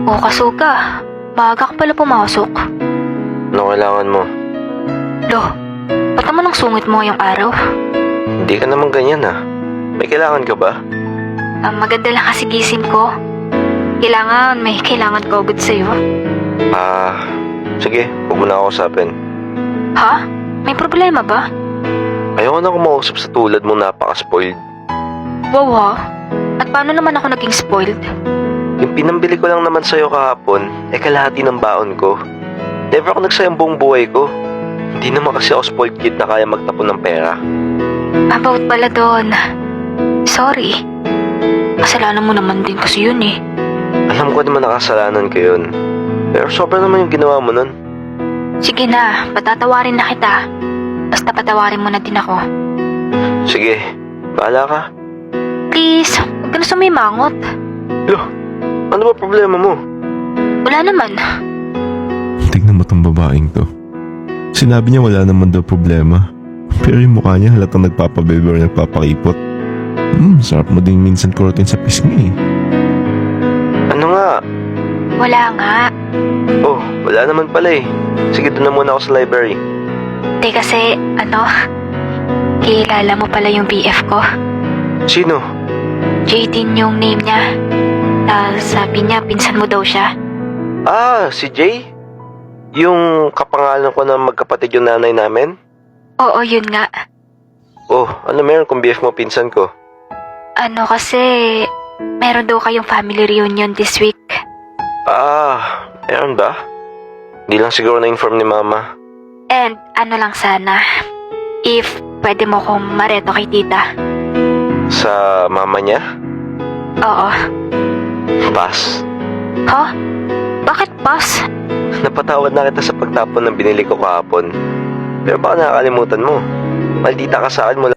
O Kasuga, maaga ka pala pumasok. Ano kailangan mo? Lo, ba't naman ang sungit mo ngayong araw? Hindi ka naman ganyan ah. May kailangan ka ba? Ang maganda lang kasi gising ko. May kailangan ko agad sa'yo. Sige, huwag mo na ako usapin. Ha? May problema ba? Ayoko na kumausap sa tulad mong napaka-spoiled. Wow ha? At paano naman ako naging spoiled? Yung pinambili ko lang naman sa'yo kahapon, kalahati ng baon ko. Never ako nagsayang buong buhay ko. Hindi naman kasi ako spoiled kid na kaya magtapon ng pera. About pala doon. Sorry. Kasalanan mo naman din kasi yun eh. Alam ko naman nakasalanan ko yun. Pero sobra naman yung ginawa mo nun. Sige na, patatawarin na kita. Basta patawarin mo na din ako. Sige, bahala ka. Please, huwag ka na sumimangot. Loh, ano ba problema mo? Wala naman. Tignan mo tong babaeng to. Sinabi niya wala naman daw problema. Pero yung mukha niya halatang nagpapabebe or nagpapakipot. Sarap mo din minsan kurutin sa pisngi eh. Ano nga? Wala nga. Oh, wala naman pala eh. Sige, doon na muna ako sa library. Hindi kasi, kilala mo pala yung BF ko. Sino? Jaden yung name niya. Tapos sabi niya, pinsan mo daw siya. Si Jay? Yung kapangalan ko na magkapatid yung nanay namin? Oo, yun nga. Oh, ano meron kung BF mo pinsan ko? Kasi, meron daw kayong family reunion this week. Meron ba? Hindi lang siguro na-inform ni Mama. And lang sana, if pwede mo kong mareto kay tita. Sa mama niya? Oo. Pass. Ha? Bakit pas? Napatawad na kita sa pagtapon ng binili ko kahapon. Pero baka nakakalimutan mo. Maldita ka sa akin mula